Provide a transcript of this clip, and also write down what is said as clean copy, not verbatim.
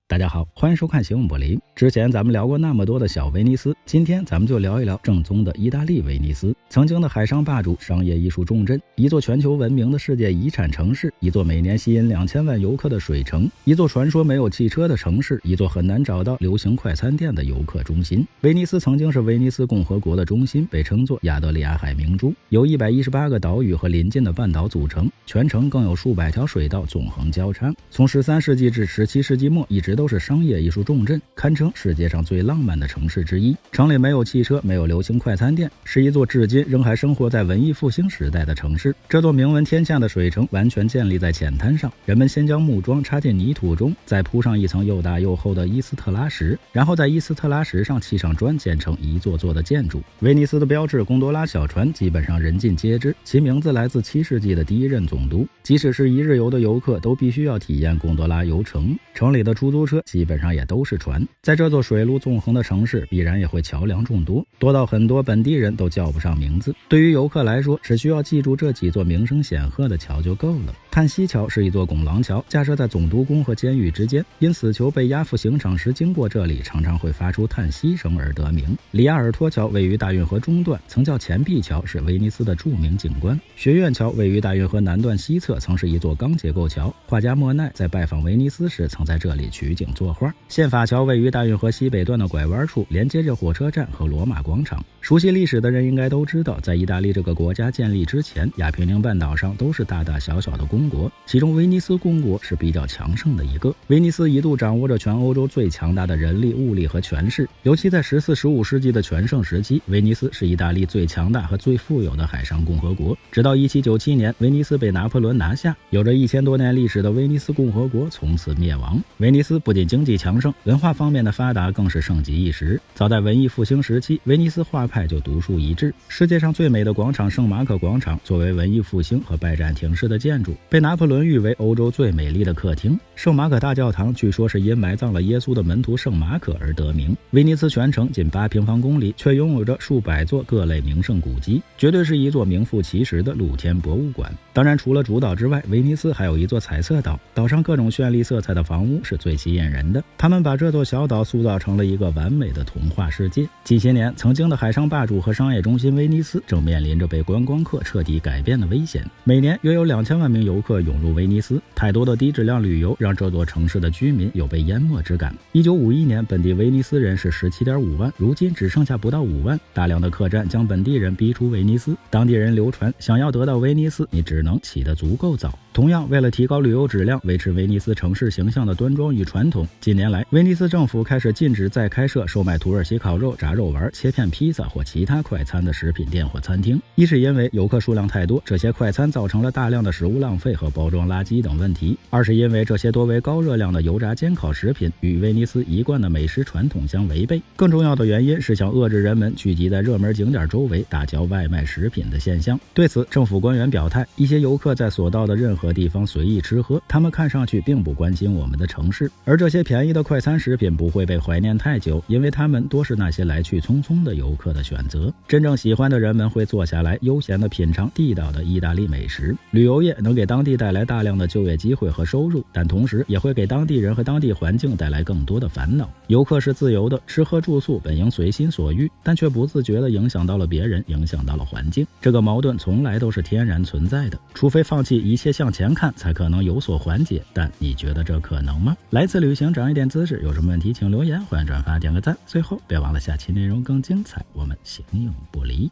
大家好，欢迎收看《行问柏林》。之前咱们聊过那么多的小威尼斯，今天咱们就聊一聊正宗的意大利威尼斯。曾经的海上霸主，商业艺术重镇，一座全球闻名的世界遗产城市，一座每年吸引2000万游客的水城，一座传说没有汽车的城市，一座很难找到流行快餐店的游客中心。威尼斯曾经是威尼斯共和国的中心，被称作亚得里亚海明珠，由118个岛屿和邻近的半岛组成，全城更有数百条水道纵横交叉。从13世纪至17世纪末，一直都是商业艺术重镇，堪称世界上最浪漫的城市之一。城里没有汽车，没有流行快餐店，是一座至今仍还生活在文艺复兴时代的城市。这座名闻天下的水城完全建立在浅滩上，人们先将木桩插进泥土中，再铺上一层又大又厚的伊斯特拉石，然后在伊斯特拉石上砌上砖，建成一座座的建筑。威尼斯的标志贡多拉小船基本上人尽皆知，其名字来自7世纪的第一任总督。即使是一日游的游客都必须要体验贡多拉游程，城里的出租车基本上也都是船。在这座水陆纵横的城市，必然也会桥梁众多，多到很多本地人都叫不上名字。对于游客来说，只需要记住这几座名声显赫的桥就够了。叹息桥是一座拱廊桥，架设在总督宫和监狱之间，因死囚被押赴刑场时经过这里，常常会发出叹息声而得名。里亚尔托桥位于大运河中段，曾叫钱币桥，是威尼斯的著名景观。学院桥位于大运河南段西侧，曾是一座钢结构桥，画家莫奈在拜访威尼斯时曾在这里取景作画。宪法桥位于大运河西北段的拐弯处，连接着火车站和罗马广场。熟悉历史的人应该都知道，在意大利这个国家建立之前，亚平宁半岛上都是大大小小的公国，其中威尼斯公国是比较强盛的一个。威尼斯一度掌握着全欧洲最强大的人力、物力和权势，尤其在14、15世纪的全盛时期，威尼斯是意大利最强大和最富有的海上共和国。直到1797年，威尼斯被拿破仑拿下，有着1000多年历史的威尼斯共和国从此灭亡。威尼斯不仅经济强盛，文化方面的发达更是盛极一时。早在文艺复兴时期，威尼斯画派就独树一帜。世界上最美的广场圣马可广场，作为文艺复兴和拜占庭式的建筑，被拿破仑誉为欧洲最美丽的客厅。圣马可大教堂据说是因埋葬了耶稣的门徒圣马可而得名。威尼斯全城仅8平方公里，却拥有着数百座各类名胜古迹，绝对是一座名副其实的露天博物馆。当然，除了主岛之外，威尼斯还有一座彩色岛，岛上各种绚丽色彩的房屋是最吸引人的。他们把这座小岛塑造成了一个完美的童话世界。近些年，曾经的海上霸主和商业中心威尼斯正面临着被观光客彻底改变的危险。每年约有2000万名游客涌入威尼斯，太多的低质量旅游让这座城市的居民有被淹没之感。1951年，本地威尼斯人是17.5万，如今只剩下不到5万。大量的客栈将本地人逼出威尼斯，当地人流传，想要得到威尼斯，你只能起得足够早。同样，为了提高旅游质量，维持威尼斯城市形象的端庄与传统，近年来威尼斯政府开始禁止再开设售卖土耳其烤肉、炸肉丸、切片披萨或其他快餐的食品店或餐厅。一是因为游客数量太多，这些快餐造成了大量的食物浪费和包装垃圾等问题；二是因为这些多为高热量的油炸煎烤食品与威尼斯一贯的美食传统相违背。更重要的原因是想遏制人们聚集在热门景点周围大嚼外卖食品的现象。对此，政府官员表态，一些游客在所到的任何地方随意吃喝，他们看上去并不关心我们的城市。而这些便宜的快餐食品不会被怀念太久，因为他们多是那些来去匆匆的游客的选择。真正喜欢的人们会坐下来悠闲地品尝地道的意大利美食。旅游业能给当地带来大量的就业机会和收入，但同时也会给当地人和当地环境带来更多的烦恼。游客是自由的，吃喝住宿本应随心所欲，但却不自觉地影响到了别人，影响到了环境。这个矛盾从来都是天然存在的，除非放弃一切向前看，才可能有所缓解。但你觉得这可能吗？来次旅行长一点姿势，有什么问题请留言，欢迎转发点个赞。最后别忘了下期内容更精彩，我们形影不离。